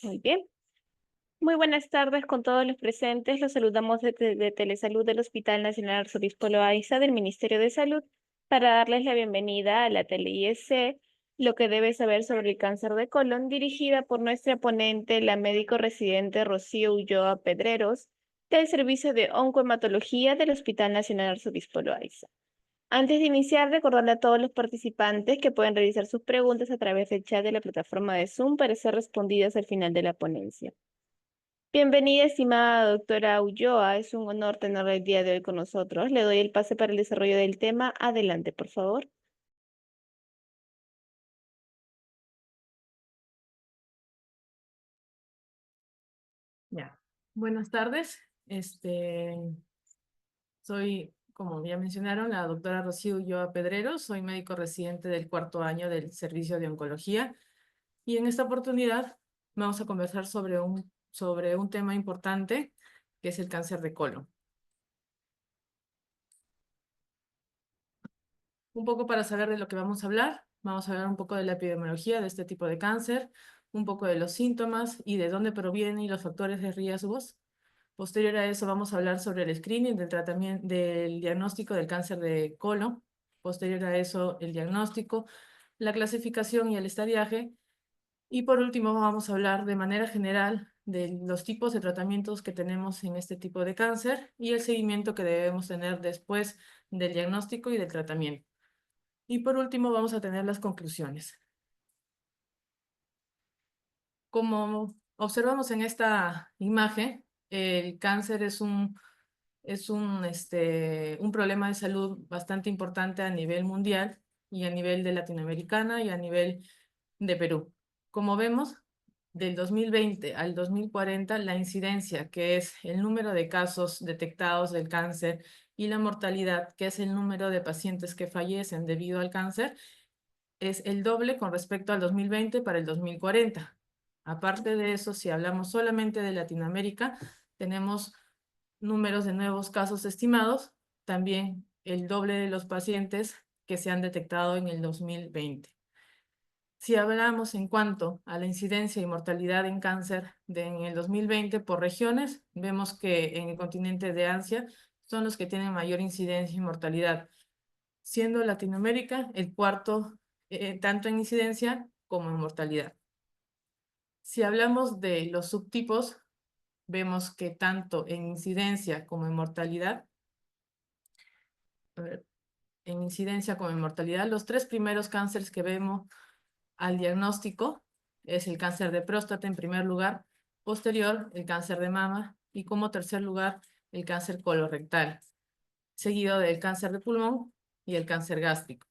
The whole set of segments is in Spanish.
Muy bien. Muy buenas tardes con todos los presentes. Los saludamos de Telesalud del Hospital Nacional Arzobispo Loaiza del Ministerio de Salud para darles la bienvenida a la tele-IEC, lo que debe saber sobre el cáncer de colon, dirigida por nuestra ponente, la médico residente Rocío Ulloa Pedreros, del Servicio de Oncohematología del Hospital Nacional Arzobispo Loaiza. Antes de iniciar, recordarle a todos los participantes que pueden realizar sus preguntas a través del chat de la plataforma de Zoom para ser respondidas al final de la ponencia. Bienvenida, estimada doctora Ulloa. Es un honor tenerla el día de hoy con nosotros. Le doy el pase para el desarrollo del tema. Adelante, por favor. Ya. Buenas tardes. Soy, como ya mencionaron, la doctora Rocío Ulloa Pedreros. Soy médico residente del 4º año del Servicio de Oncología. Y en esta oportunidad vamos a conversar sobre un tema importante, que es el cáncer de colon. Un poco para saber de lo que vamos a hablar un poco de la epidemiología de este tipo de cáncer, un poco de los síntomas y de dónde provienen y los factores de riesgos. Posterior a eso vamos a hablar sobre el screening del tratamiento, del diagnóstico del cáncer de colon. Posterior a eso, el diagnóstico, la clasificación y el estadiaje. Y por último, vamos a hablar de manera general de los tipos de tratamientos que tenemos en este tipo de cáncer y el seguimiento que debemos tener después del diagnóstico y del tratamiento. Y por último, vamos a tener las conclusiones. Como observamos en esta imagen, el cáncer es un problema de salud bastante importante a nivel mundial y a nivel de Latinoamericana y a nivel de Perú. Como vemos, del 2020 al 2040, la incidencia, que es el número de casos detectados del cáncer, y la mortalidad, que es el número de pacientes que fallecen debido al cáncer, es el doble con respecto al 2020 para el 2040. Aparte de eso, si hablamos solamente de Latinoamérica, tenemos números de nuevos casos estimados, también el doble de los pacientes que se han detectado en el 2020. Si hablamos en cuanto a la incidencia y mortalidad en cáncer en el 2020 por regiones, vemos que en el continente de Asia son los que tienen mayor incidencia y mortalidad, siendo Latinoamérica el cuarto, tanto en incidencia como en mortalidad. Si hablamos de los subtipos, vemos que tanto en incidencia como en mortalidad, los tres primeros cánceres que vemos al diagnóstico es el cáncer de próstata en primer lugar, posterior el cáncer de mama y como tercer lugar el cáncer colorectal, seguido del cáncer de pulmón y el cáncer gástrico.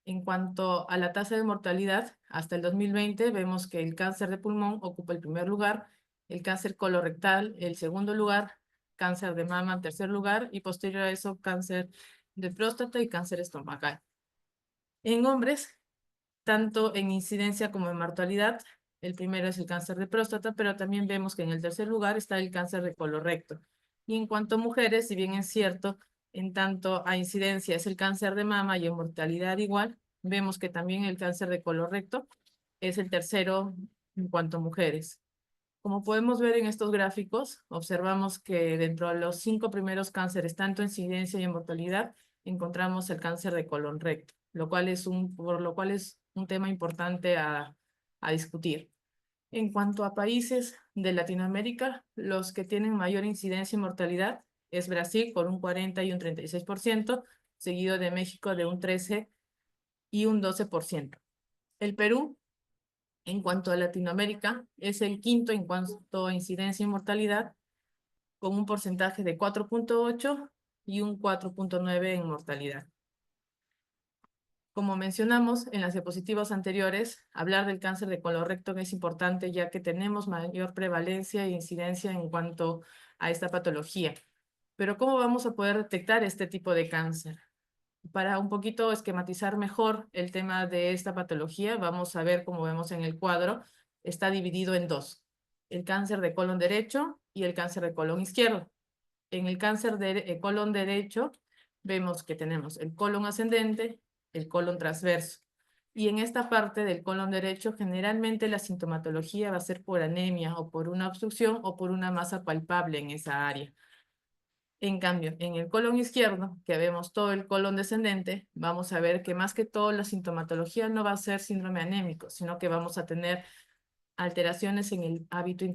En cuanto a la tasa de mortalidad, hasta el 2020 vemos que el cáncer de pulmón ocupa el primer lugar, el cáncer colorectal el segundo lugar, cáncer de mama en tercer lugar y posterior a eso cáncer de próstata y cáncer estomacal. En hombres, tanto en incidencia como en mortalidad, el primero es el cáncer de próstata, pero también vemos que en el tercer lugar está el cáncer de colorecto. Y en cuanto a mujeres, si bien es cierto, en tanto a incidencia es el cáncer de mama y en mortalidad igual, vemos que también el cáncer de colorecto es el tercero en cuanto a mujeres. Como podemos ver en estos gráficos, observamos que dentro de los 5 primeros cánceres, tanto en incidencia y en mortalidad, encontramos el cáncer de colon recto, por lo cual es un tema importante a discutir. En cuanto a países de Latinoamérica, los que tienen mayor incidencia y mortalidad es Brasil con un 40 y un 36%, seguido de México de un 13 y un 12%. El Perú, en cuanto a Latinoamérica, es el quinto en cuanto a incidencia y mortalidad, con un porcentaje de 4.8 y un 4.9 en mortalidad. Como mencionamos en las diapositivas anteriores, hablar del cáncer de colorecto es importante ya que tenemos mayor prevalencia e incidencia en cuanto a esta patología. Pero ¿cómo vamos a poder detectar este tipo de cáncer? Para un poquito esquematizar mejor el tema de esta patología, vamos a ver, como vemos en el cuadro, está dividido en dos: el cáncer de colon derecho y el cáncer de colon izquierdo. En el cáncer de colon derecho vemos que tenemos el colon ascendente, el colon transverso. Y en esta parte del colon derecho, generalmente la sintomatología va a ser por anemia o por una obstrucción o por una masa palpable en esa área. En cambio, en el colon izquierdo, que vemos todo el colon descendente, vamos a ver que más que todo la sintomatología no va a ser síndrome anémico, sino que vamos a tener alteraciones en el hábito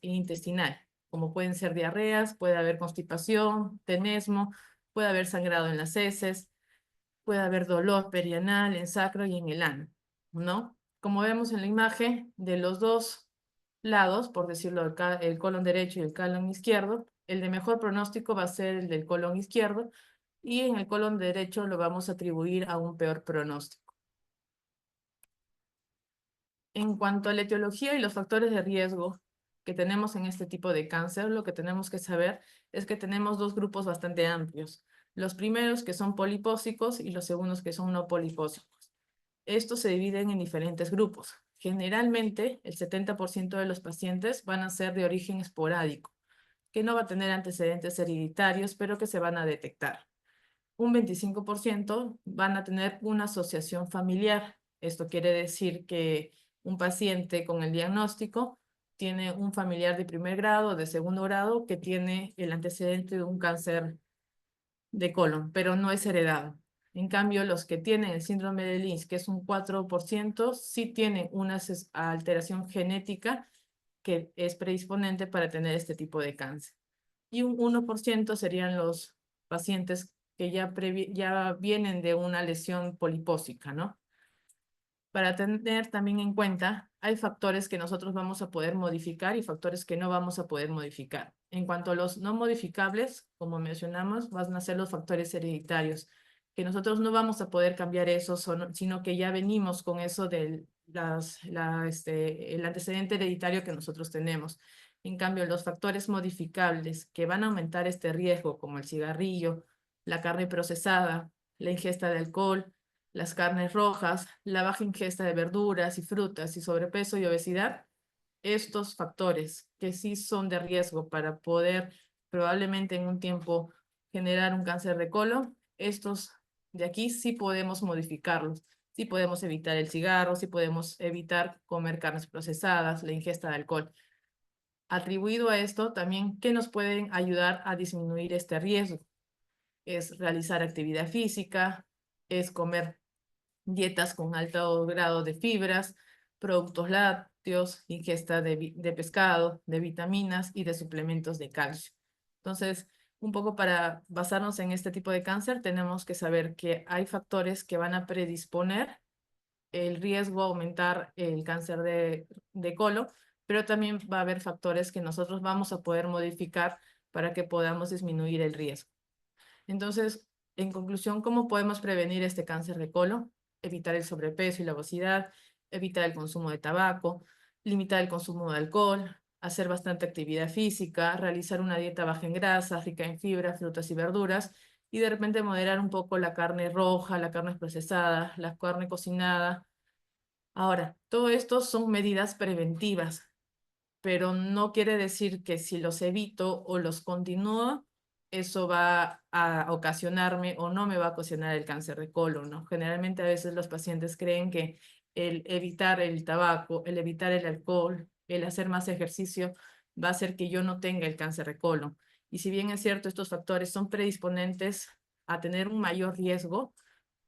intestinal, como pueden ser diarreas, puede haber constipación, tenesmo, puede haber sangrado en las heces, puede haber dolor perianal en sacro y en el ano, ¿no? Como vemos en la imagen, de los dos lados, por decirlo, el colon derecho y el colon izquierdo, el de mejor pronóstico va a ser el del colon izquierdo y en el colon derecho lo vamos a atribuir a un peor pronóstico. En cuanto a la etiología y los factores de riesgo que tenemos en este tipo de cáncer, lo que tenemos que saber es que tenemos dos grupos bastante amplios. Los primeros que son polipósicos y los segundos que son no polipósicos. Estos se dividen en diferentes grupos. Generalmente, el 70% de los pacientes van a ser de origen esporádico, que no va a tener antecedentes hereditarios, pero que se van a detectar. Un 25% van a tener una asociación familiar. Esto quiere decir que un paciente con el diagnóstico tiene un familiar de primer grado o de segundo grado que tiene el antecedente de un cáncer de colon, pero no es heredado. En cambio, los que tienen el síndrome de Lynch, que es un 4%, sí tienen una alteración genética que es predisponente para tener este tipo de cáncer. Y un 1% serían los pacientes que ya vienen de una lesión polipósica, ¿no? Para tener también en cuenta, hay factores que nosotros vamos a poder modificar y factores que no vamos a poder modificar. En cuanto a los no modificables, como mencionamos, van a ser los factores hereditarios, que nosotros no vamos a poder cambiar eso, sino que ya venimos con eso del el antecedente hereditario que nosotros tenemos. En cambio, los factores modificables que van a aumentar este riesgo, como el cigarrillo, la carne procesada, la ingesta de alcohol, las carnes rojas, la baja ingesta de verduras y frutas y sobrepeso y obesidad, estos factores que sí son de riesgo para poder probablemente en un tiempo generar un cáncer de colon, estos de aquí sí podemos modificarlos. Sí podemos evitar el cigarro, sí podemos evitar comer carnes procesadas, la ingesta de alcohol. Atribuido a esto, también, ¿qué nos pueden ayudar a disminuir este riesgo? Es realizar actividad física, es comer dietas con alto grado de fibras, productos lácteos, ingesta de pescado, de vitaminas y de suplementos de calcio. Entonces, un poco para basarnos en este tipo de cáncer, tenemos que saber que hay factores que van a predisponer el riesgo a aumentar el cáncer de colon, pero también va a haber factores que nosotros vamos a poder modificar para que podamos disminuir el riesgo. Entonces, en conclusión, ¿cómo podemos prevenir este cáncer de colon? Evitar el sobrepeso y la obesidad, evitar el consumo de tabaco, limitar el consumo de alcohol, hacer bastante actividad física, realizar una dieta baja en grasa, rica en fibras, frutas y verduras, y de repente moderar un poco la carne roja, la carne procesada, la carne cocinada. Ahora, todo esto son medidas preventivas, pero no quiere decir que si los evito o los continúo, eso va a ocasionarme o no me va a ocasionar el cáncer de colon, ¿no? Generalmente a veces los pacientes creen que el evitar el tabaco, el evitar el alcohol, el hacer más ejercicio va a hacer que yo no tenga el cáncer de colon. Y si bien es cierto, estos factores son predisponentes a tener un mayor riesgo,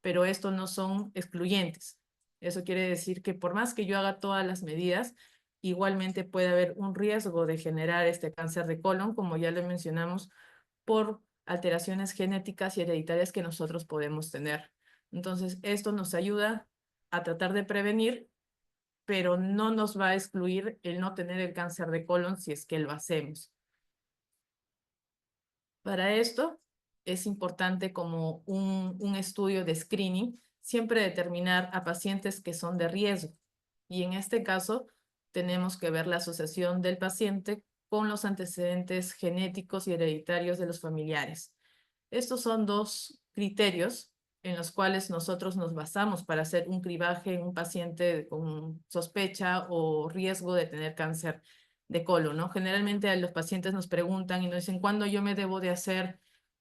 pero estos no son excluyentes. Eso quiere decir que por más que yo haga todas las medidas, igualmente puede haber un riesgo de generar este cáncer de colon, como ya lo mencionamos, por alteraciones genéticas y hereditarias que nosotros podemos tener. Entonces, esto nos ayuda a tratar de prevenir, pero no nos va a excluir el no tener el cáncer de colon si es que lo hacemos. Para esto es importante como un estudio de screening, siempre determinar a pacientes que son de riesgo. Y en este caso tenemos que ver la asociación del paciente con los antecedentes genéticos y hereditarios de los familiares. Estos son dos criterios en los cuales nosotros nos basamos para hacer un cribaje en un paciente con sospecha o riesgo de tener cáncer de colon, ¿no? Generalmente a los pacientes nos preguntan y nos dicen, ¿cuándo yo me debo de hacer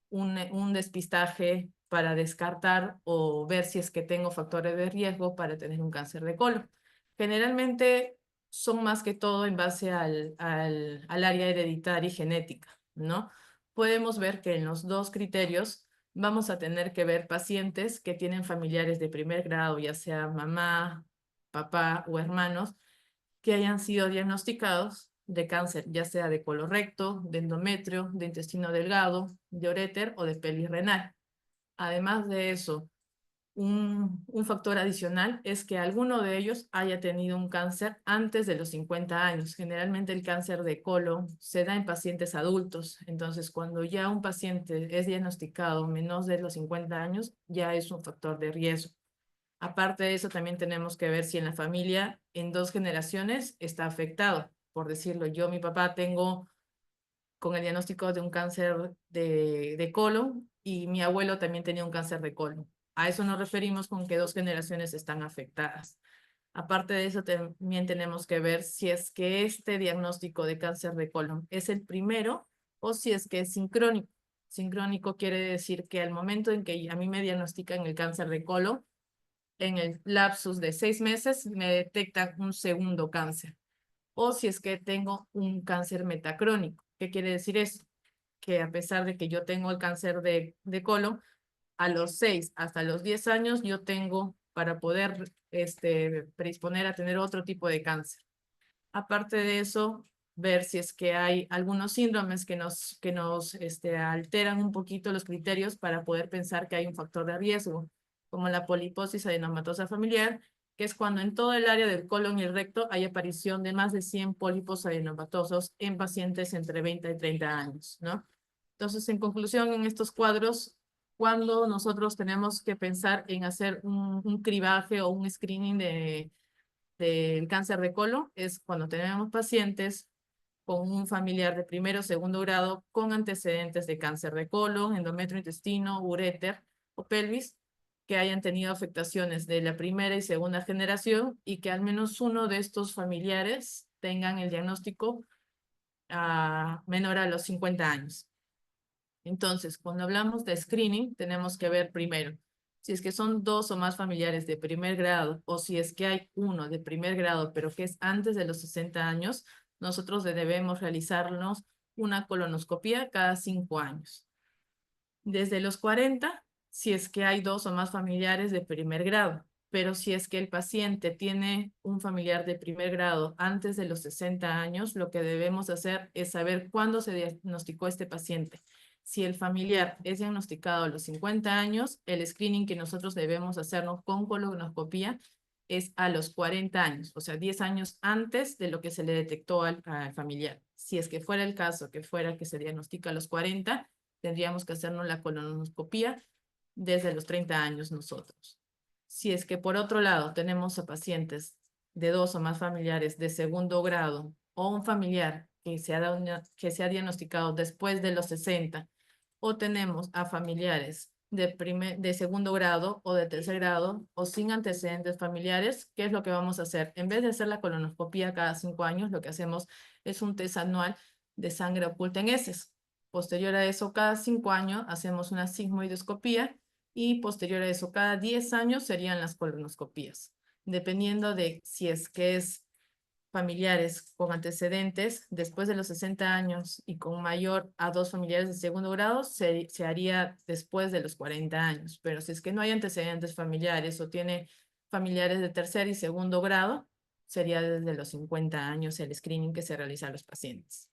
un despistaje para descartar o ver si es que tengo factores de riesgo para tener un cáncer de colon. Generalmente son más que todo en base al área hereditaria y genética, ¿no? Podemos ver que en los dos criterios vamos a tener que ver pacientes que tienen familiares de primer grado, ya sea mamá, papá o hermanos, que hayan sido diagnosticados de cáncer, ya sea de colorecto, de endometrio, de intestino delgado, de uréter o de pelvis renal. Además de eso, un factor adicional es que alguno de ellos haya tenido un cáncer antes de los 50 años. Generalmente el cáncer de colon se da en pacientes adultos. Entonces, cuando ya un paciente es diagnosticado menos de los 50 años, ya es un factor de riesgo. Aparte de eso, también tenemos que ver si en la familia, en dos generaciones, está afectado. Por decirlo, yo, mi papá, tengo con el diagnóstico de un cáncer de colon y mi abuelo también tenía un cáncer de colon. A eso nos referimos con que dos generaciones están afectadas. Aparte de eso, también tenemos que ver si es que este diagnóstico de cáncer de colon es el primero o si es que es sincrónico. Sincrónico quiere decir que al momento en que a mí me diagnostican el cáncer de colon, en el lapsus de 6 meses me detectan un segundo cáncer. O si es que tengo un cáncer metacrónico. ¿Qué quiere decir eso? Que a pesar de que yo tengo el cáncer de colon, a los 6 hasta los 10 años yo tengo para poder predisponer a tener otro tipo de cáncer. Aparte de eso, ver si es que hay algunos síndromes que nos alteran un poquito los criterios para poder pensar que hay un factor de riesgo, como la poliposis adenomatosa familiar, que es cuando en todo el área del colon y el recto hay aparición de más de 100 pólipos adenomatosos en pacientes entre 20 y 30 años, ¿no? Entonces, en conclusión, en estos cuadros, cuando nosotros tenemos que pensar en hacer un cribaje o un screening del cáncer de colon es cuando tenemos pacientes con un familiar de primero o segundo grado con antecedentes de cáncer de colon, endometrio, intestino, uréter o pelvis, que hayan tenido afectaciones de la primera y segunda generación y que al menos uno de estos familiares tengan el diagnóstico menor a los 50 años. Entonces, cuando hablamos de screening, tenemos que ver primero si es que son dos o más familiares de primer grado o si es que hay uno de primer grado, pero que es antes de los 60 años, nosotros debemos realizarnos una colonoscopia cada 5 años. Desde los 40, si es que hay dos o más familiares de primer grado, pero si es que el paciente tiene un familiar de primer grado antes de los 60 años, lo que debemos hacer es saber cuándo se diagnosticó este paciente. Si el familiar es diagnosticado a los 50 años, el screening que nosotros debemos hacernos con colonoscopia es a los 40 años, o sea, 10 años antes de lo que se le detectó al familiar. Si es que fuera el caso, que fuera que se diagnostica a los 40, tendríamos que hacernos la colonoscopia desde los 30 años nosotros. Si es que por otro lado tenemos a pacientes de dos o más familiares de segundo grado o un familiar que se ha diagnosticado después de los 60 o tenemos a familiares de segundo grado o de tercer grado o sin antecedentes familiares, ¿qué es lo que vamos a hacer? En vez de hacer la colonoscopia cada 5 años, lo que hacemos es un test anual de sangre oculta en heces. Posterior a eso, cada 5 años hacemos una sigmoidoscopía y posterior a eso, cada 10 años serían las colonoscopías, dependiendo de si es que es familiares con antecedentes después de los 60 años y con mayor a dos familiares de segundo grado, se haría después de los 40 años. Pero si es que no hay antecedentes familiares o tiene familiares de tercer y segundo grado, sería desde los 50 años el screening que se realiza a los pacientes.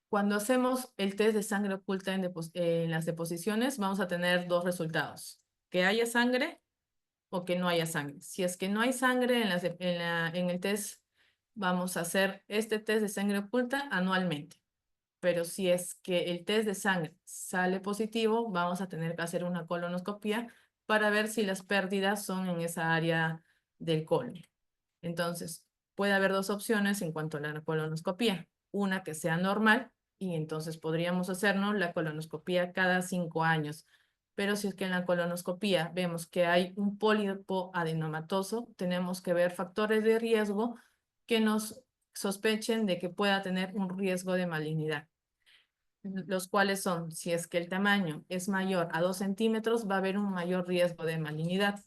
Cuando hacemos el test de sangre oculta en las deposiciones, vamos a tener dos resultados: que haya sangre o que no haya sangre. Si es que no hay sangre en el test, vamos a hacer este test de sangre oculta anualmente. Pero si es que el test de sangre sale positivo, vamos a tener que hacer una colonoscopia para ver si las pérdidas son en esa área del colon. Entonces, puede haber dos opciones en cuanto a la colonoscopia. Una que sea normal y entonces podríamos hacernos la colonoscopia cada 5 años. Pero si es que en la colonoscopia vemos que hay un pólipo adenomatoso, tenemos que ver factores de riesgo que nos sospechen de que pueda tener un riesgo de malignidad. los cuales son, si es que el tamaño es mayor a 2 centímetros, va a haber un mayor riesgo de malignidad.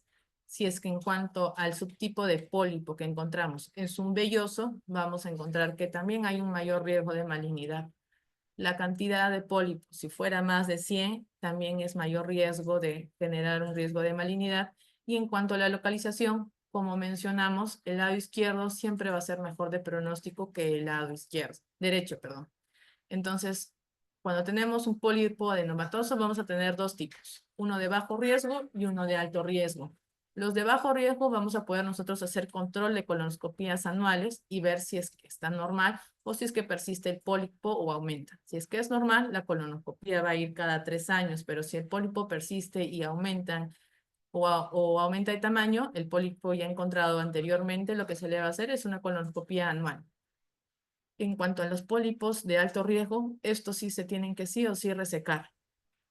Si es que en cuanto al subtipo de pólipo que encontramos es un velloso, vamos a encontrar que también hay un mayor riesgo de malignidad. La cantidad de pólipos, si fuera más de 100, también es mayor riesgo de generar un riesgo de malignidad. Y en cuanto a la localización, como mencionamos, el lado izquierdo siempre va a ser mejor de pronóstico que el lado izquierdo, derecho, perdón. Entonces, cuando tenemos un pólipo adenomatoso, vamos a tener dos tipos, uno de bajo riesgo y uno de alto riesgo. Los de bajo riesgo vamos a poder nosotros hacer control de colonoscopías anuales y ver si es que está normal o si es que persiste el pólipo o aumenta. Si es que es normal, la colonoscopía va a ir cada 3 años, pero si el pólipo persiste y aumenta o aumenta de tamaño, el pólipo ya encontrado anteriormente, lo que se le va a hacer es una colonoscopía anual. En cuanto a los pólipos de alto riesgo, estos sí se tienen que sí o sí resecar.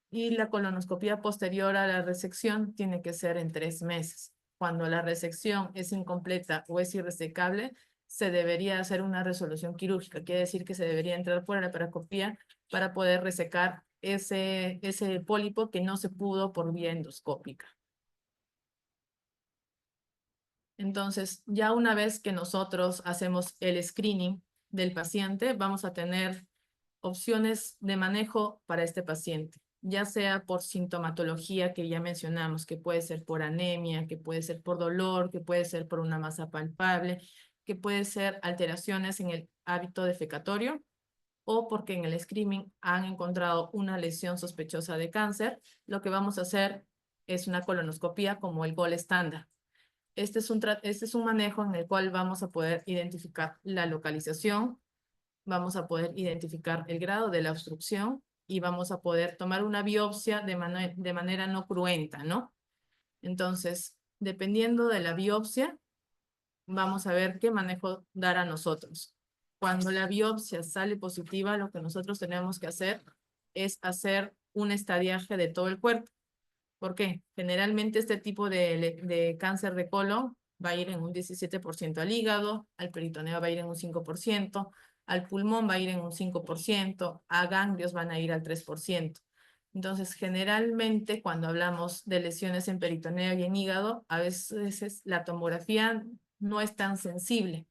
Y la colonoscopia posterior a la resección tiene que ser en 3 meses. Cuando la resección es incompleta o es irresecable, se debería hacer una resolución quirúrgica. Quiere decir que se debería entrar por la laparoscopía para poder resecar ese pólipo que no se pudo por vía endoscópica. Entonces, ya una vez que nosotros hacemos el screening del paciente, vamos a tener opciones de manejo para este paciente, ya sea por sintomatología que ya mencionamos, que puede ser por anemia, que puede ser por dolor, que puede ser por una masa palpable, que puede ser alteraciones en el hábito defecatorio o porque en el screening han encontrado una lesión sospechosa de cáncer. Lo que vamos a hacer es una colonoscopía como el gol estándar. Este es un manejo en el cual vamos a poder identificar la localización, vamos a poder identificar el grado de la obstrucción y vamos a poder tomar una biopsia de manera no cruenta, ¿no? Entonces, dependiendo de la biopsia, vamos a ver qué manejo dar a nosotros. Cuando la biopsia sale positiva, lo que nosotros tenemos que hacer es hacer un estadiaje de todo el cuerpo. ¿Por qué? Generalmente este tipo de cáncer de colon va a ir en un 17% al hígado, al peritoneo va a ir en un 5%, al pulmón va a ir en un 5%, a ganglios van a ir al 3%. Entonces, generalmente cuando hablamos de lesiones en peritoneo y en hígado, a veces la tomografía no es tan sensible.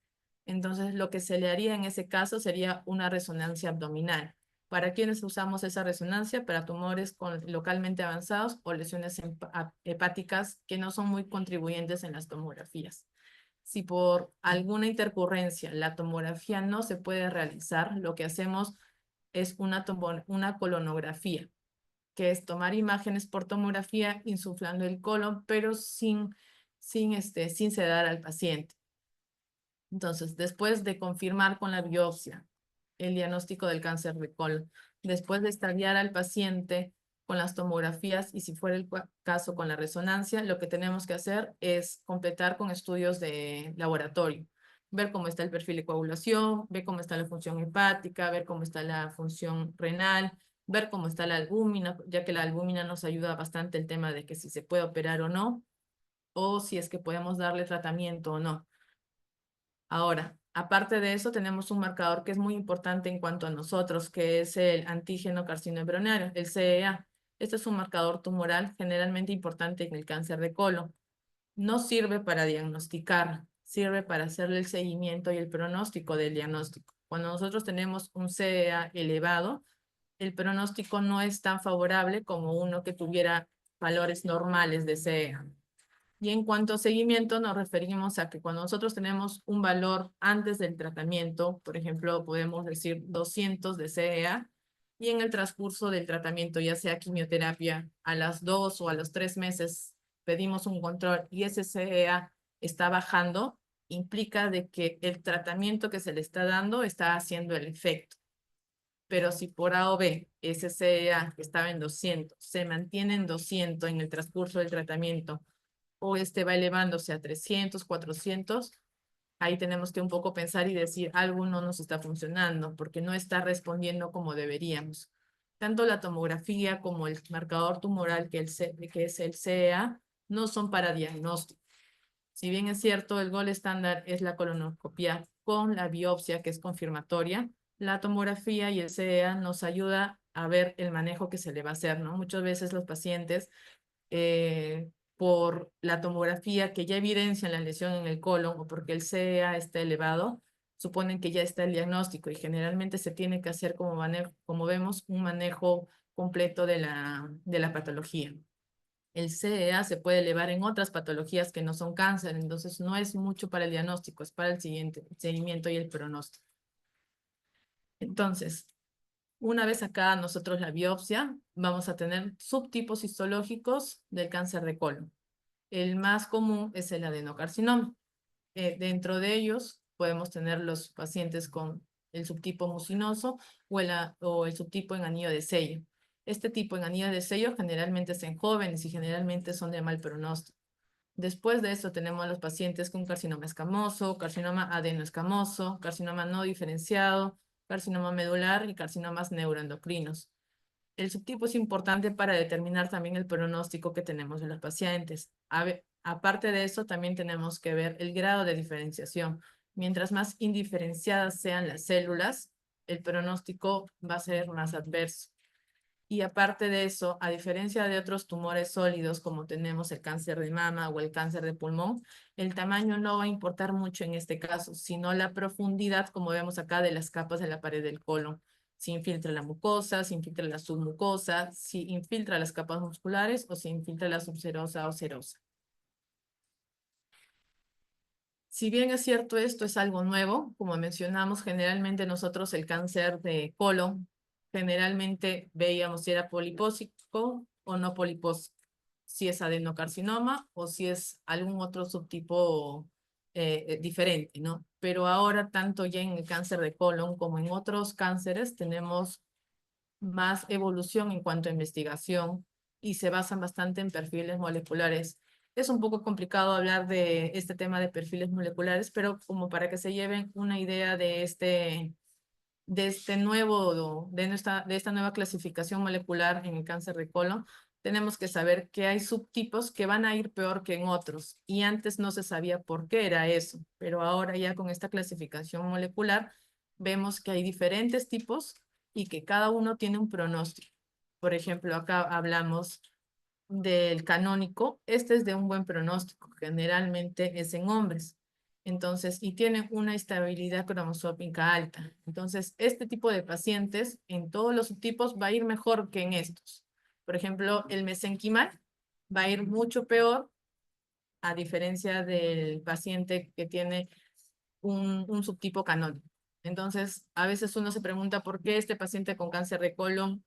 Entonces, lo que se le haría en ese caso sería una resonancia abdominal. ¿Para quiénes usamos esa resonancia? Para tumores localmente avanzados o lesiones hepáticas que no son muy contribuyentes en las tomografías. Si por alguna intercurrencia la tomografía no se puede realizar, lo que hacemos es una colonografía, que es tomar imágenes por tomografía insuflando el colon, pero sin sedar al paciente. Entonces, después de confirmar con la biopsia el diagnóstico del cáncer de colon, después de estadiar al paciente con las tomografías y si fuera el caso con la resonancia, lo que tenemos que hacer es completar con estudios de laboratorio, ver cómo está el perfil de coagulación, ver cómo está la función hepática, ver cómo está la función renal, ver cómo está la albúmina, ya que la albúmina nos ayuda bastante el tema de que si se puede operar o si es que podemos darle tratamiento o no. Ahora, aparte de eso, tenemos un marcador que es muy importante en cuanto a nosotros, que es el antígeno carcinoembrionario, el CEA. Este es un marcador tumoral generalmente importante en el cáncer de colon. No sirve para diagnosticar, sirve para hacerle el seguimiento y el pronóstico del diagnóstico. Cuando nosotros tenemos un CEA elevado, el pronóstico no es tan favorable como uno que tuviera valores normales de CEA. Y en cuanto a seguimiento, nos referimos a que cuando nosotros tenemos un valor antes del tratamiento, por ejemplo, podemos decir 200 de CEA, y en el transcurso del tratamiento, ya sea quimioterapia, a las 2 o a los 3 meses pedimos un control y ese CEA está bajando, implica de que el tratamiento que se le está dando está haciendo el efecto. Pero si por A o B ese CEA que estaba en 200 se mantiene en 200 en el transcurso del tratamiento o este va elevándose a 300, 400, ahí tenemos que un poco pensar y decir algo no nos está funcionando porque no está respondiendo como deberíamos. Tanto la tomografía como el marcador tumoral que es el CEA no son para diagnóstico. Si bien es cierto, el gol estándar es la colonoscopia con la biopsia que es confirmatoria, la tomografía y el CEA nos ayuda a ver el manejo que se le va a hacer, ¿no? Muchas veces los pacientes, por la tomografía que ya evidencia la lesión en el colon o porque el CEA está elevado, suponen que ya está el diagnóstico y generalmente se tiene que hacer como manejo, como vemos, un manejo completo de la patología. El CEA se puede elevar en otras patologías que no son cáncer, entonces no es mucho para el diagnóstico, es para el siguiente seguimiento y el pronóstico. Entonces, una vez acá nosotros la biopsia, vamos a tener subtipos histológicos del cáncer de colon. El más común es el adenocarcinoma. Dentro de ellos podemos tener los pacientes con el subtipo mucinoso o el subtipo en anillo de sello. Este tipo en anillo de sello generalmente es en jóvenes y generalmente son de mal pronóstico. Después de eso tenemos los pacientes con carcinoma escamoso, carcinoma adenoescamoso, carcinoma no diferenciado, carcinoma medular y carcinomas neuroendocrinos. El subtipo es importante para determinar también el pronóstico que tenemos en los pacientes. Aparte de eso, también tenemos que ver el grado de diferenciación. Mientras más indiferenciadas sean las células, el pronóstico va a ser más adverso. Y aparte de eso, a diferencia de otros tumores sólidos como tenemos el cáncer de mama o el cáncer de pulmón, el tamaño no va a importar mucho en este caso, sino la profundidad, como vemos acá, de las capas de la pared del colon. Si infiltra la mucosa, si infiltra la submucosa, si infiltra las capas musculares o si infiltra la subserosa o serosa. Si bien es cierto, esto es algo nuevo, como mencionamos, generalmente nosotros el cáncer de colon, generalmente veíamos si era polipósico o no polipósico, si es adenocarcinoma o si es algún otro subtipo diferente, ¿no? Pero ahora, tanto ya en el cáncer de colon como en otros cánceres, tenemos más evolución en cuanto a investigación y se basan bastante en perfiles moleculares. Es un poco complicado hablar de este tema de perfiles moleculares, pero como para que se lleven una idea de esta nueva clasificación molecular en el cáncer de colon, tenemos que saber que hay subtipos que van a ir peor que en otros. Y antes no se sabía por qué era eso, pero ahora ya con esta clasificación molecular vemos que hay diferentes tipos y que cada uno tiene un pronóstico. Por ejemplo, acá hablamos del canónico. Este es de un buen pronóstico, generalmente es en hombres. Entonces, y tienen una estabilidad cromosómica alta. Entonces, este tipo de pacientes en todos los subtipos va a ir mejor que en estos. Por ejemplo, el mesenquimal va a ir mucho peor a diferencia del paciente que tiene un subtipo canónico. Entonces, a veces uno se pregunta por qué este paciente con cáncer de colon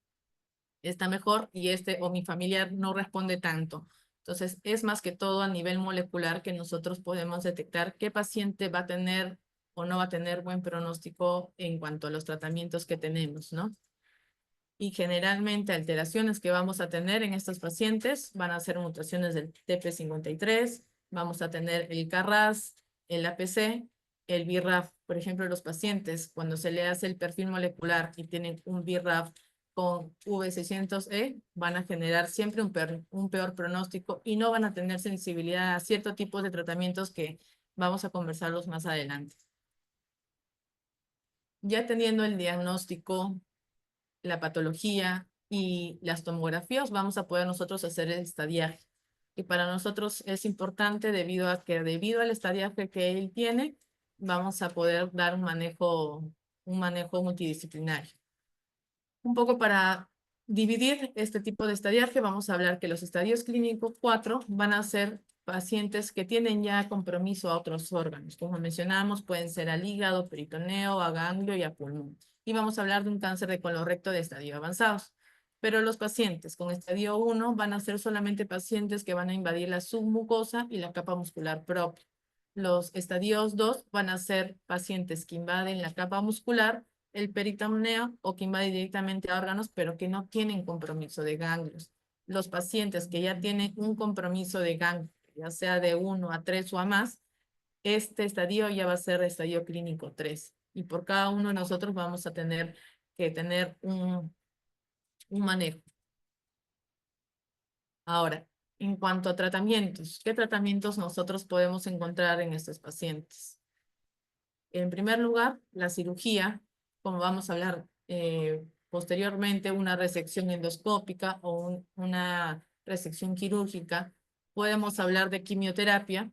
está mejor y este o mi familiar no responde tanto. Entonces, es más que todo a nivel molecular que nosotros podemos detectar qué paciente va a tener o no va a tener buen pronóstico en cuanto a los tratamientos que tenemos, ¿no? Y generalmente alteraciones que vamos a tener en estos pacientes van a ser mutaciones del TP53, vamos a tener el KRAS, el APC, el BRAF. Por ejemplo, los pacientes cuando se le hace el perfil molecular y tienen un BRAF con V600E, van a generar siempre un peor pronóstico y no van a tener sensibilidad a ciertos tipos de tratamientos que vamos a conversarlos más adelante. Ya teniendo el diagnóstico, la patología y las tomografías, vamos a poder nosotros hacer el estadiaje. Y para nosotros es importante debido al estadiaje que él tiene, vamos a poder dar un manejo multidisciplinario. Un poco para dividir este tipo de estadiaje, vamos a hablar que los estadios clínicos 4 van a ser pacientes que tienen ya compromiso a otros órganos. Como mencionamos, pueden ser al hígado, peritoneo, a ganglio y a pulmón. Y vamos a hablar de un cáncer de colon recto de estadio avanzados. Pero los pacientes con estadio 1 van a ser solamente pacientes que van a invadir la submucosa y la capa muscular propia. Los estadios 2 van a ser pacientes que invaden la capa muscular, el peritoneo o que invade directamente a órganos, pero que no tienen compromiso de ganglios. Los pacientes que ya tienen un compromiso de ganglios, ya sea de 1 a 3 o a más, este estadio ya va a ser estadio clínico 3. Y por cada uno de nosotros vamos a tener que tener un manejo. Ahora, en cuanto a tratamientos, ¿qué tratamientos nosotros podemos encontrar en estos pacientes? En primer lugar, la cirugía, como vamos a hablar posteriormente una resección endoscópica o una resección quirúrgica, podemos hablar de quimioterapia,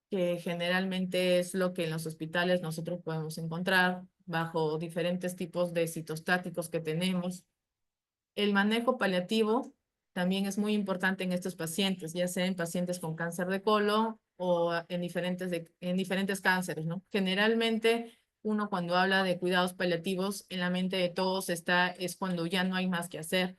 que generalmente es lo que en los hospitales nosotros podemos encontrar bajo diferentes tipos de citostáticos que tenemos. El manejo paliativo también es muy importante en estos pacientes, ya sea en pacientes con cáncer de colon o en diferentes cánceres, ¿no? Generalmente, uno cuando habla de cuidados paliativos, en la mente de todos es cuando ya no hay más que hacer.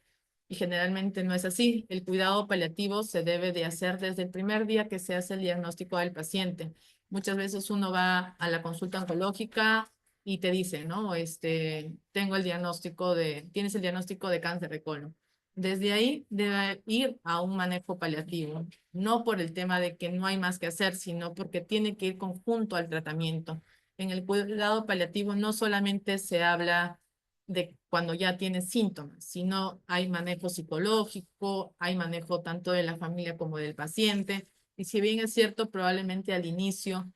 Y generalmente no es así. El cuidado paliativo se debe de hacer desde el primer día que se hace el diagnóstico del paciente. Muchas veces uno va a la consulta oncológica y te dice, ¿no? Tienes el diagnóstico de cáncer de colon. Desde ahí debe ir a un manejo paliativo, no por el tema de que no hay más que hacer, sino porque tiene que ir conjunto al tratamiento. En el cuidado paliativo no solamente se habla de cuando ya tienes síntomas, sino hay manejo psicológico, hay manejo tanto de la familia como del paciente. Y si bien es cierto, probablemente al inicio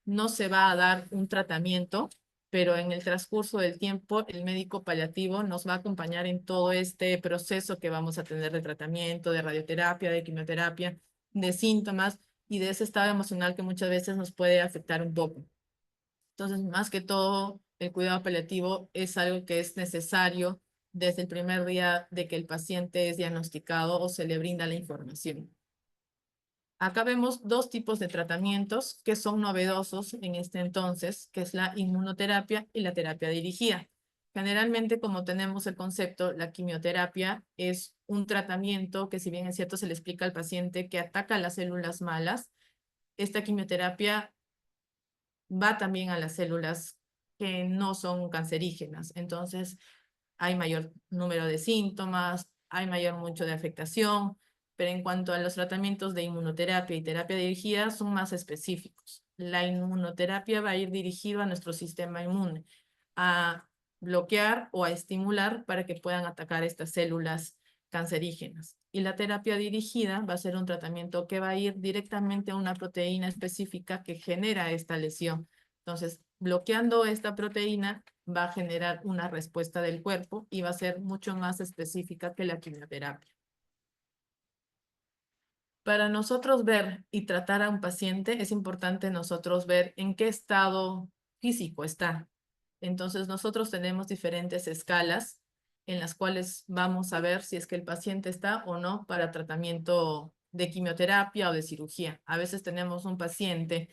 no se va a dar un tratamiento, pero en el transcurso del tiempo el médico paliativo nos va a acompañar en todo este proceso que vamos a tener de tratamiento, de radioterapia, de quimioterapia, de síntomas y de ese estado emocional que muchas veces nos puede afectar un poco. Entonces, más que todo, el cuidado paliativo es algo que es necesario desde el primer día de que el paciente es diagnosticado o se le brinda la información. Acá vemos dos tipos de tratamientos que son novedosos en este entonces, que es la inmunoterapia y la terapia dirigida. Generalmente, como tenemos el concepto, la quimioterapia es un tratamiento que, si bien es cierto, se le explica al paciente que ataca las células malas. Esta quimioterapia va también a las células que no son cancerígenas. Entonces, hay mayor número de síntomas, hay mayor mucho de afectación, pero en cuanto a los tratamientos de inmunoterapia y terapia dirigida, son más específicos. La inmunoterapia va a ir dirigido a nuestro sistema inmune, a bloquear o a estimular para que puedan atacar estas células cancerígenas. Y la terapia dirigida va a ser un tratamiento que va a ir directamente a una proteína específica que genera esta lesión. Entonces, bloqueando esta proteína va a generar una respuesta del cuerpo y va a ser mucho más específica que la quimioterapia. Para nosotros ver y tratar a un paciente es importante nosotros ver en qué estado físico está. Entonces nosotros tenemos diferentes escalas en las cuales vamos a ver si es que el paciente está o no para tratamiento de quimioterapia o de cirugía. A veces tenemos un paciente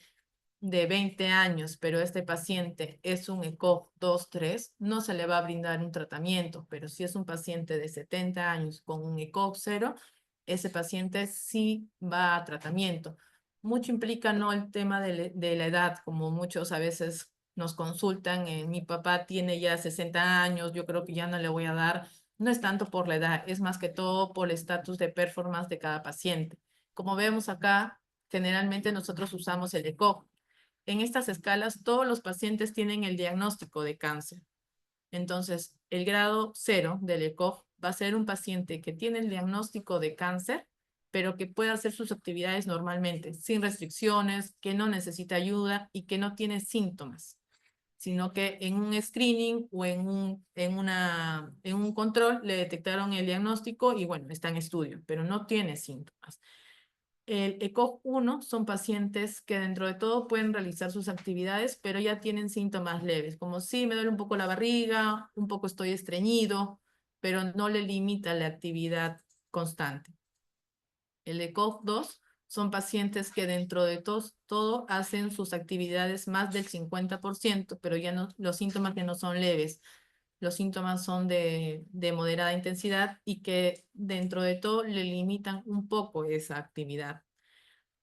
de 20 años, pero este paciente es un ECOG 2-3, no se le va a brindar un tratamiento, pero si es un paciente de 70 años con un ECOG 0, ese paciente sí va a tratamiento. Mucho implica no el tema de la edad, como muchos a veces nos consultan, mi papá tiene ya 60 años, yo creo que ya no le voy a dar. No es tanto por la edad, es más que todo por el estatus de performance de cada paciente. Como vemos acá, generalmente nosotros usamos el ECOG. En estas escalas, todos los pacientes tienen el diagnóstico de cáncer. Entonces, el grado 0 del ECOG va a ser un paciente que tiene el diagnóstico de cáncer, pero que puede hacer sus actividades normalmente, sin restricciones, que no necesita ayuda y que no tiene síntomas, sino que en un screening o en un control le detectaron el diagnóstico y bueno, está en estudio, pero no tiene síntomas. El ECOG 1 son pacientes que dentro de todo pueden realizar sus actividades, pero ya tienen síntomas leves, como sí, me duele un poco la barriga, un poco estoy estreñido, pero no le limita la actividad constante. El ECOG 2 son pacientes que dentro de todo hacen sus actividades más del 50%, pero ya no, los síntomas que no son leves, los síntomas son de moderada intensidad y que dentro de todo le limitan un poco esa actividad.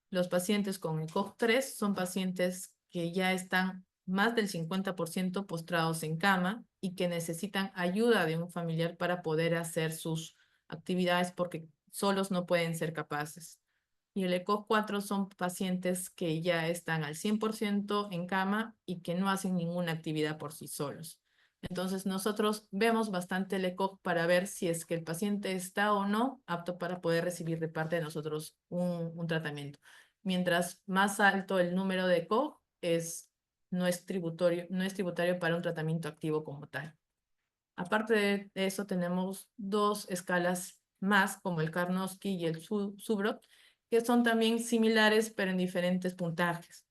Los pacientes con ECOG 3 son pacientes que ya están más del 50% postrados en cama y que necesitan ayuda de un familiar para poder hacer sus actividades porque solos no pueden ser capaces. Y el ECOG 4 son pacientes que ya están al 100% en cama y que no hacen ninguna actividad por sí solos. Entonces nosotros vemos bastante el ECOG para ver si es que el paciente está o no apto para poder recibir de parte de nosotros un tratamiento. Mientras más alto el número de ECOG, no es tributario para un tratamiento activo como tal. Aparte de eso, tenemos dos escalas más, como el Karnofsky y el Zubrod, que son también similares, pero en diferentes puntajes.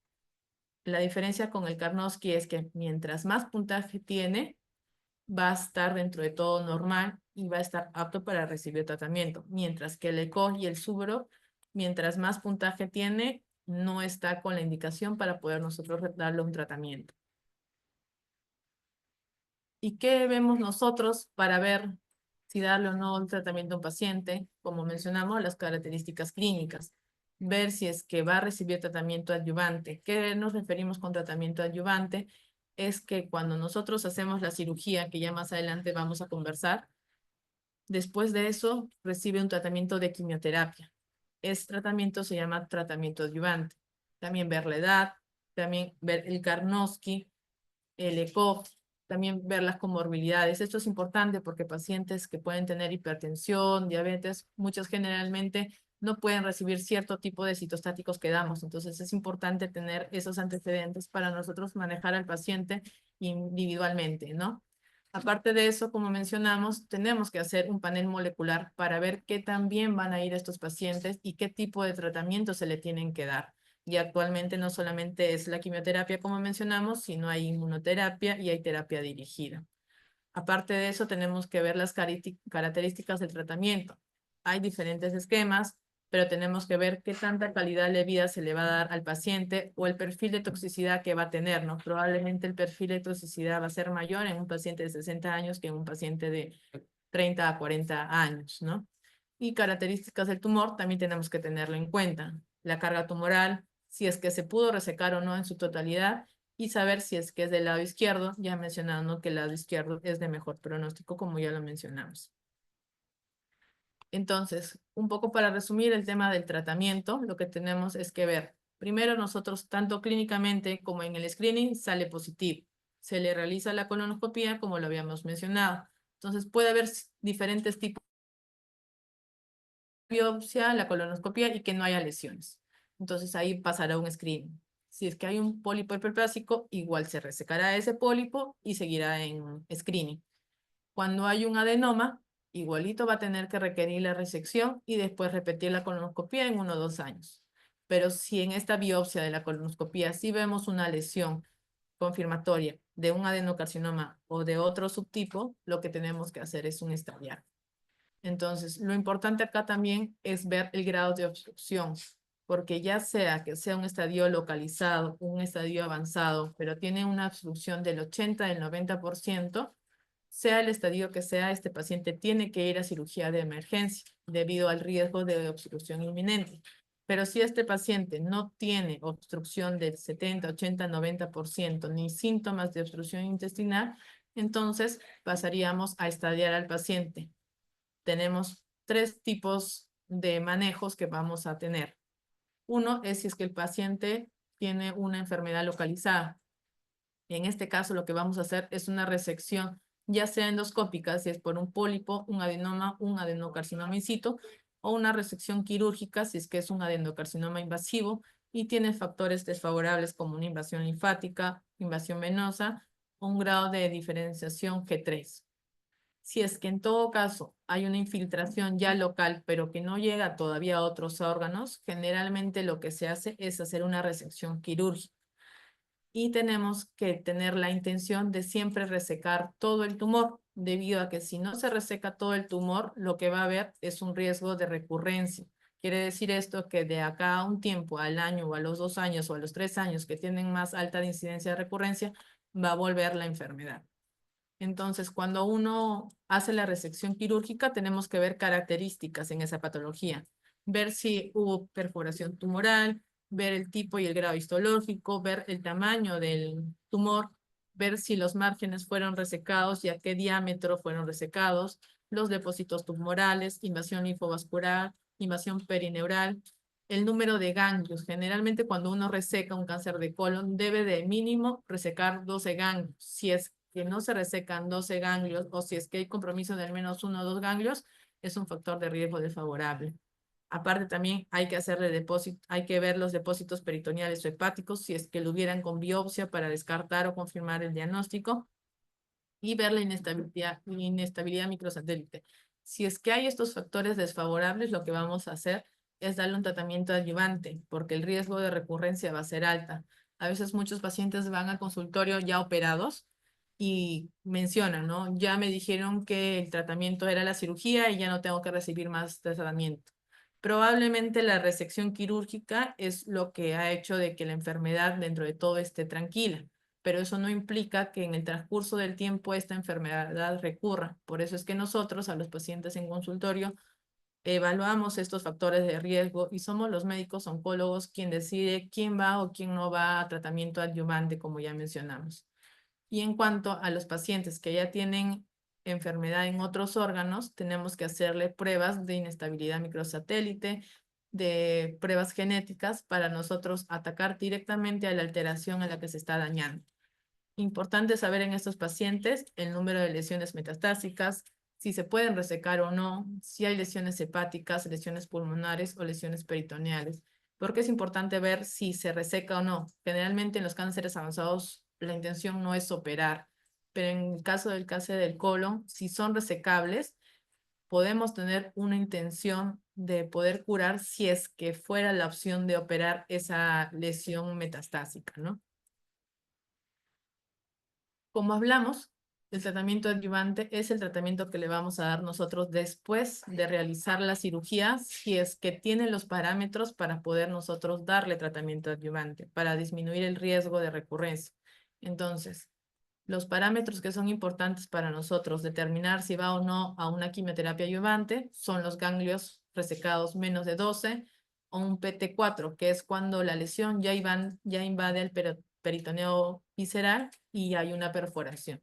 La diferencia con el Karnofsky es que mientras más puntaje tiene, va a estar dentro de todo normal y va a estar apto para recibir tratamiento, mientras que el ECO y el Zubrod, mientras más puntaje tiene, no está con la indicación para poder nosotros darle un tratamiento. ¿Y qué vemos nosotros para ver si darle o no un tratamiento a un paciente? Como mencionamos, las características clínicas. Ver si es que va a recibir tratamiento adyuvante. ¿Qué nos referimos con tratamiento adyuvante? Es que cuando nosotros hacemos la cirugía, que ya más adelante vamos a conversar, después de eso recibe un tratamiento de quimioterapia. Ese tratamiento se llama tratamiento adyuvante. También ver la edad, también ver el Karnofsky, el ECOG, también ver las comorbilidades. Esto es importante porque pacientes que pueden tener hipertensión, diabetes, muchos generalmente no pueden recibir cierto tipo de citostáticos que damos. Entonces es importante tener esos antecedentes para nosotros manejar al paciente individualmente, ¿no? Aparte de eso, como mencionamos, tenemos que hacer un panel molecular para ver qué tan bien van a ir estos pacientes y qué tipo de tratamiento se le tienen que dar. Y actualmente no solamente es la quimioterapia, como mencionamos, sino hay inmunoterapia y hay terapia dirigida. Aparte de eso, tenemos que ver las características del tratamiento. Hay diferentes esquemas, pero tenemos que ver qué tanta calidad de vida se le va a dar al paciente o el perfil de toxicidad que va a tener, ¿no? Probablemente el perfil de toxicidad va a ser mayor en un paciente de 60 años que en un paciente de 30 a 40 años, ¿no? Y características del tumor también tenemos que tenerlo en cuenta. La carga tumoral, si es que se pudo resecar o no en su totalidad, y saber si es que es del lado izquierdo, ya mencionando que el lado izquierdo es de mejor pronóstico, como ya lo mencionamos. Entonces, un poco para resumir el tema del tratamiento, lo que tenemos es que ver, primero nosotros, tanto clínicamente como en el screening, sale positivo. Se le realiza la colonoscopia, como lo habíamos mencionado. Entonces, puede haber diferentes tipos de biopsia, la colonoscopia y que no haya lesiones. Entonces, ahí pasará un screening. Si es que hay un pólipo hiperplásico, igual se resecará ese pólipo y seguirá en screening. Cuando hay un adenoma, igualito va a tener que requerir la resección y después repetir la colonoscopia en 1 o 2 años. Pero si en esta biopsia de la colonoscopia sí vemos una lesión confirmatoria de un adenocarcinoma o de otro subtipo, lo que tenemos que hacer es un estadio. Entonces, lo importante acá también es ver el grado de obstrucción, porque ya sea que sea un estadio localizado, un estadio avanzado, pero tiene una obstrucción del 80, del 90%, sea el estadio que sea, este paciente tiene que ir a cirugía de emergencia debido al riesgo de obstrucción inminente. Pero si este paciente no tiene obstrucción del 70, 80, 90%, ni síntomas de obstrucción intestinal, entonces pasaríamos a estadiar al paciente. Tenemos 3 tipos de manejos que vamos a tener. Uno es si es que el paciente tiene una enfermedad localizada. En este caso, lo que vamos a hacer es una resección, ya sea endoscópica, si es por un pólipo, un adenoma, un adenocarcinoma in situ, o una resección quirúrgica, si es que es un adenocarcinoma invasivo y tiene factores desfavorables como una invasión linfática, invasión venosa o un grado de diferenciación G3. Si es que en todo caso hay una infiltración ya local, pero que no llega todavía a otros órganos, generalmente lo que se hace es hacer una resección quirúrgica. Y tenemos que tener la intención de siempre resecar todo el tumor, debido a que si no se reseca todo el tumor, lo que va a haber es un riesgo de recurrencia. Quiere decir esto que de acá a un tiempo, al año o a los 2 años o a los 3 años que tienen más alta de incidencia de recurrencia, va a volver la enfermedad. Entonces, cuando uno hace la resección quirúrgica, tenemos que ver características en esa patología, ver si hubo perforación tumoral, ver el tipo y el grado histológico, ver el tamaño del tumor, ver si los márgenes fueron resecados y a qué diámetro fueron resecados, los depósitos tumorales, invasión linfovascular, invasión perineural, el número de ganglios. Generalmente cuando uno reseca un cáncer de colon, debe de mínimo resecar 12 ganglios. Si es que no se resecan 12 ganglios o si es que hay compromiso de al menos 1 o 2 ganglios, es un factor de riesgo desfavorable. Aparte también hay que hacerle depósito, hay que ver los depósitos peritoneales o hepáticos si es que lo hubieran con biopsia para descartar o confirmar el diagnóstico. y ver la inestabilidad microsatélite. Si es que hay estos factores desfavorables, lo que vamos a hacer es darle un tratamiento adyuvante, porque el riesgo de recurrencia va a ser alta. A veces muchos pacientes van al consultorio ya operados y mencionan, ¿no? Ya me dijeron que el tratamiento era la cirugía y ya no tengo que recibir más tratamiento. Probablemente la resección quirúrgica es lo que ha hecho de que la enfermedad dentro de todo esté tranquila, pero eso no implica que en el transcurso del tiempo esta enfermedad recurra. Por eso es que nosotros a los pacientes en consultorio evaluamos estos factores de riesgo y somos los médicos oncólogos quien decide quién va o quién no va a tratamiento adyuvante, como ya mencionamos. Y en cuanto a los pacientes que ya tienen enfermedad en otros órganos, tenemos que hacerle pruebas de inestabilidad microsatélite, de pruebas genéticas para nosotros atacar directamente a la alteración a la que se está dañando. Importante saber en estos pacientes el número de lesiones metastásicas, si se pueden resecar o no, si hay lesiones hepáticas, lesiones pulmonares o lesiones peritoneales. Porque es importante ver si se reseca o no. Generalmente en los cánceres avanzados la intención no es operar, pero en el caso del cáncer del colon, si son resecables, podemos tener una intención de poder curar si es que fuera la opción de operar esa lesión metastásica, ¿no? Como hablamos, el tratamiento adyuvante es el tratamiento que le vamos a dar nosotros después de realizar la cirugía, si es que tiene los parámetros para poder nosotros darle tratamiento adyuvante, para disminuir el riesgo de recurrencia. Entonces, los parámetros que son importantes para nosotros determinar si va o no a una quimioterapia adyuvante son los ganglios resecados menos de 12 o un PT4, que es cuando la lesión ya invade el peritoneo visceral y hay una perforación.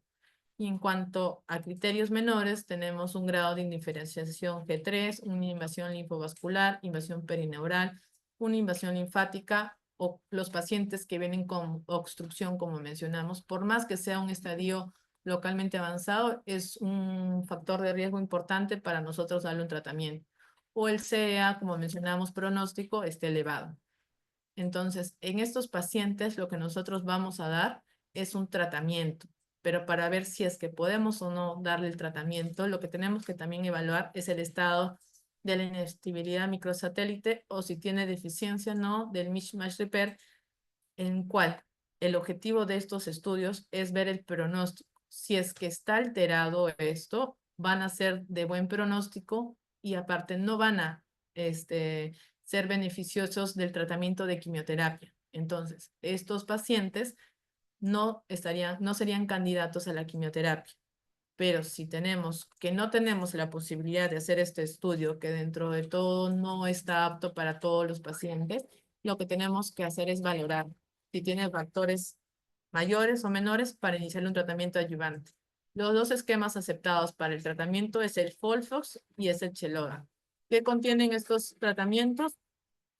Y en cuanto a criterios menores, tenemos un grado de indiferenciación G3, una invasión linfovascular, invasión perineural, una invasión linfática o los pacientes que vienen con obstrucción, como mencionamos, por más que sea un estadio localmente avanzado, es un factor de riesgo importante para nosotros darle un tratamiento. O el CEA, como mencionamos, pronóstico, esté elevado. Entonces, en estos pacientes lo que nosotros vamos a dar es un tratamiento, pero para ver si es que podemos o no darle el tratamiento, lo que tenemos que también evaluar es el estado de la inestabilidad microsatélite o si tiene deficiencia o no del mismatch repair, en cual el objetivo de estos estudios es ver el pronóstico. Si es que está alterado esto, van a ser de buen pronóstico y aparte no van a ser beneficiosos del tratamiento de quimioterapia. Entonces, estos pacientes no serían candidatos a la quimioterapia. Pero si tenemos que no tenemos la posibilidad de hacer este estudio, que dentro de todo no está apto para todos los pacientes, lo que tenemos que hacer es valorar si tiene factores mayores o menores para iniciar un tratamiento adyuvante. Los dos esquemas aceptados para el tratamiento es el FOLFOX y es el Cheloda. ¿Qué contienen estos tratamientos?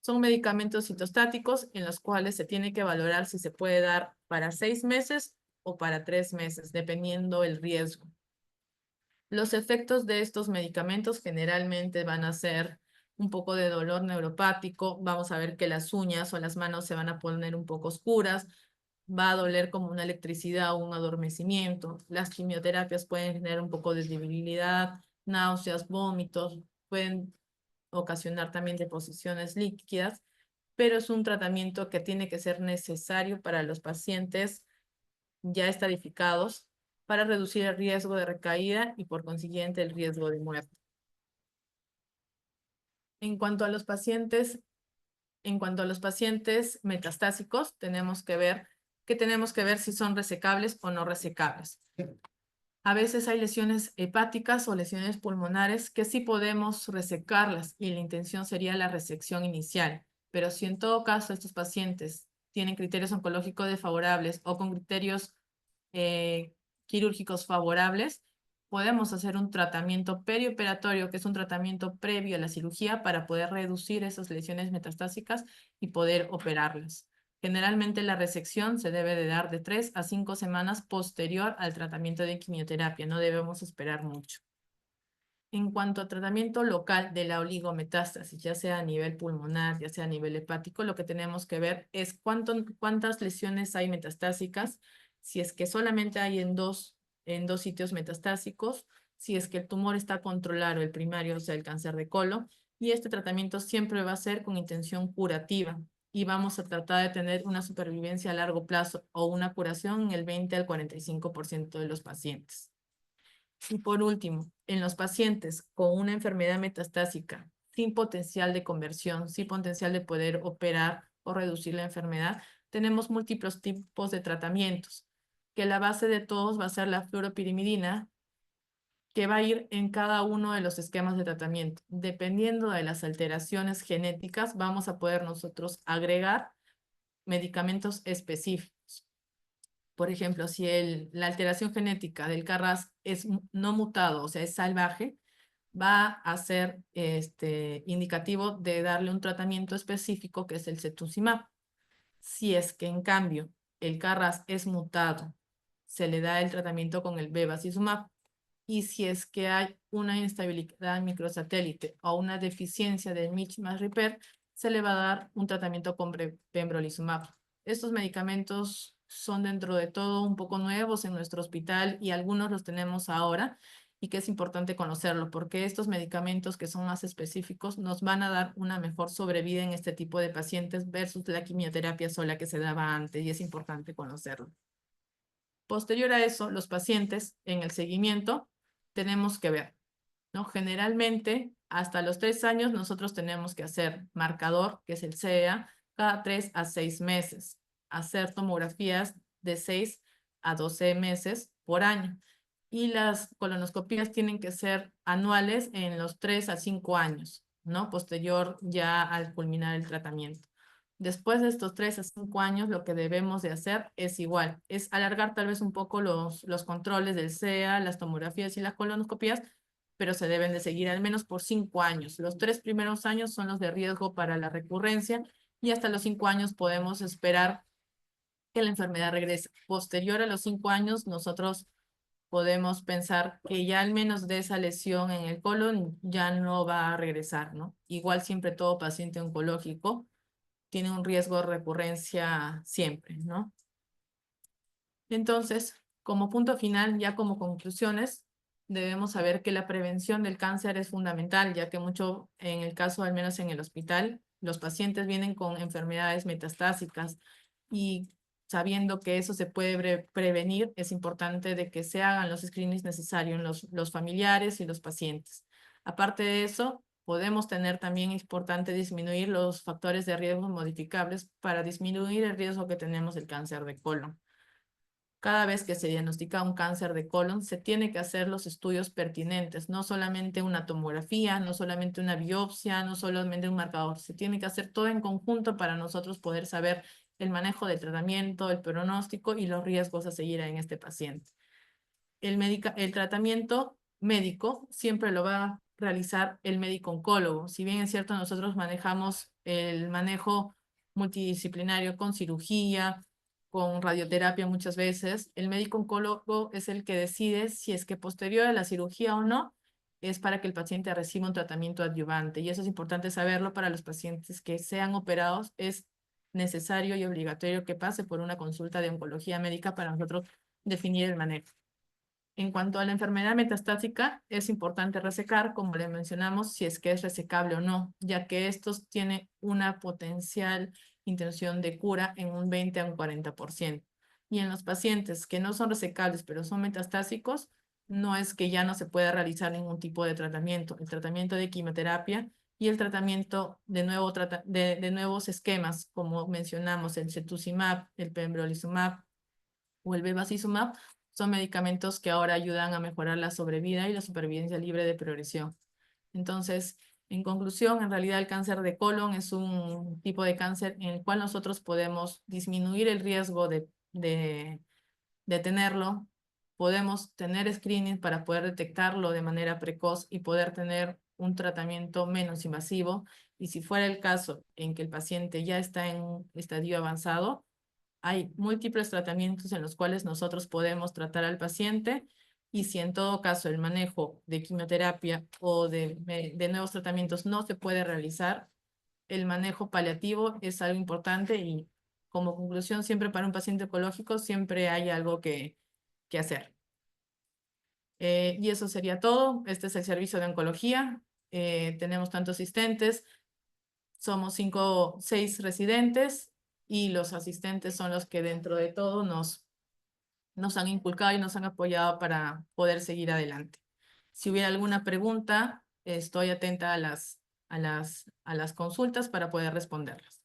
Son medicamentos citostáticos en los cuales se tiene que valorar si se puede dar para 6 meses o para 3 meses, dependiendo el riesgo. Los efectos de estos medicamentos generalmente van a ser un poco de dolor neuropático, vamos a ver que las uñas o las manos se van a poner un poco oscuras, va a doler como una electricidad o un adormecimiento. Las quimioterapias pueden generar un poco de debilidad, náuseas, vómitos, pueden ocasionar también deposiciones líquidas, pero es un tratamiento que tiene que ser necesario para los pacientes ya estadificados para reducir el riesgo de recaída y por consiguiente el riesgo de muerte. En cuanto a los pacientes, en cuanto a los pacientes metastásicos, tenemos que ver si son resecables o no resecables. A veces hay lesiones hepáticas o lesiones pulmonares que sí podemos resecarlas y la intención sería la resección inicial. Pero si en todo caso estos pacientes tienen criterios oncológicos desfavorables o con criterios eh, quirúrgicos favorables, podemos hacer un tratamiento perioperatorio, que es un tratamiento previo a la cirugía para poder reducir esas lesiones metastásicas y poder operarlas. Generalmente la resección se debe de dar de 3 a 5 semanas posterior al tratamiento de quimioterapia, no debemos esperar mucho. En cuanto a tratamiento local de la oligometástasis, ya sea a nivel pulmonar, ya sea a nivel hepático, lo que tenemos que ver es cuántas lesiones hay metastásicas. Si es que solamente hay en 2 en 2 sitios metastásicos, si es que el tumor está controlado, el primario, o sea, el cáncer de colon, y este tratamiento siempre va a ser con intención curativa y vamos a tratar de tener una supervivencia a largo plazo o una curación en el 20 al 45% de los pacientes. Y por último, en los pacientes con una enfermedad metastásica sin potencial de conversión, sin potencial de poder operar o reducir la enfermedad, tenemos múltiples tipos de tratamientos, que la base de todos va a ser la fluoropirimidina, que va a ir en cada uno de los esquemas de tratamiento. Dependiendo de las alteraciones genéticas, vamos a poder nosotros agregar medicamentos específicos. Por ejemplo, si la alteración genética del KRAS es no mutado, o sea, es salvaje, va a ser indicativo de darle un tratamiento específico que es el cetuximab. Si es que en cambio el KRAS es mutado, se le da el tratamiento con el bevacizumab. Y si es que hay una inestabilidad microsatélite o una deficiencia del Mitch+Repair, se le va a dar un tratamiento con pembrolizumab. Estos medicamentos son dentro de todo un poco nuevos en nuestro hospital y algunos los tenemos ahora y que es importante conocerlo porque estos medicamentos que son más específicos nos van a dar una mejor sobrevida en este tipo de pacientes versus la quimioterapia sola que se daba antes y es importante conocerlo. Posterior a eso, los pacientes en el seguimiento tenemos que ver, ¿no? Generalmente, hasta los 3 años, nosotros tenemos que hacer marcador, que es el CEA, cada 3 a 6 meses, hacer tomografías de 6 a 12 meses por año. Y las colonoscopías tienen que ser anuales en los 3 a 5 años, ¿no? Posterior ya al culminar el tratamiento. Después de estos 3 a 5 años, lo que debemos de hacer es igual, es alargar tal vez un poco los controles del CEA, las tomografías y las colonoscopías, pero se deben de seguir al menos por 5 años. Los 3 primeros años son los de riesgo para la recurrencia y hasta los 5 años podemos esperar que la enfermedad regrese. Posterior a los 5 años, nosotros podemos pensar que ya al menos de esa lesión en el colon ya no va a regresar, ¿no? Igual siempre todo paciente oncológico tiene un riesgo de recurrencia siempre, ¿no? Entonces, como punto final, ya como conclusiones, debemos saber que la prevención del cáncer es fundamental, ya que mucho, en el caso, al menos en el hospital, los pacientes vienen con enfermedades metastásicas y sabiendo que eso se puede prevenir, es importante de que se hagan los screenings necesarios en los familiares y los pacientes. Aparte de eso, podemos tener también es importante disminuir los factores de riesgo modificables para disminuir el riesgo que tenemos del cáncer de colon. Cada vez que se diagnostica un cáncer de colon, se tiene que hacer los estudios pertinentes, no solamente una tomografía, no solamente una biopsia, no solamente un marcador. Se tiene que hacer todo en conjunto para nosotros poder saber el manejo del tratamiento, el pronóstico y los riesgos a seguir en este paciente. El tratamiento médico siempre lo va a realizar el médico oncólogo. Si bien es cierto, nosotros manejamos el manejo multidisciplinario con cirugía, con radioterapia muchas veces, el médico oncólogo es el que decide si es que posterior a la cirugía o no, es para que el paciente reciba un tratamiento adyuvante. Y eso es importante saberlo para los pacientes que sean operados. Es necesario y obligatorio que pase por una consulta de oncología médica para nosotros definir el manejo. En cuanto a la enfermedad metastásica, es importante resecar, como le mencionamos, si es que es resecable o no, ya que estos tienen una potencial intención de cura en un 20 a un 40%. Y en los pacientes que no son resecables, pero son metastásicos, no es que ya no se pueda realizar ningún tipo de tratamiento. El tratamiento de quimioterapia y el tratamiento de nuevos esquemas, como mencionamos, el cetuximab, el pembrolizumab o el bevacizumab, son medicamentos que ahora ayudan a mejorar la sobrevida y la supervivencia libre de progresión. Entonces, en conclusión, en realidad el cáncer de colon es un tipo de cáncer en el cual nosotros podemos disminuir el riesgo de tenerlo, podemos tener screening para poder detectarlo de manera precoz y poder tener un tratamiento menos invasivo. Y si fuera el caso en que el paciente ya está en un estadio avanzado, hay múltiples tratamientos en los cuales nosotros podemos tratar al paciente y si en todo caso el manejo de quimioterapia o de nuevos tratamientos no se puede realizar, el manejo paliativo es algo importante y como conclusión siempre para un paciente oncológico siempre hay algo que hacer. Y eso sería todo. Este es el servicio de oncología. Tenemos tantos asistentes, somos 6 residentes y los asistentes son los que dentro de todo nos han inculcado y nos han apoyado para poder seguir adelante. Si hubiera alguna pregunta, estoy atenta a las consultas para poder responderlas.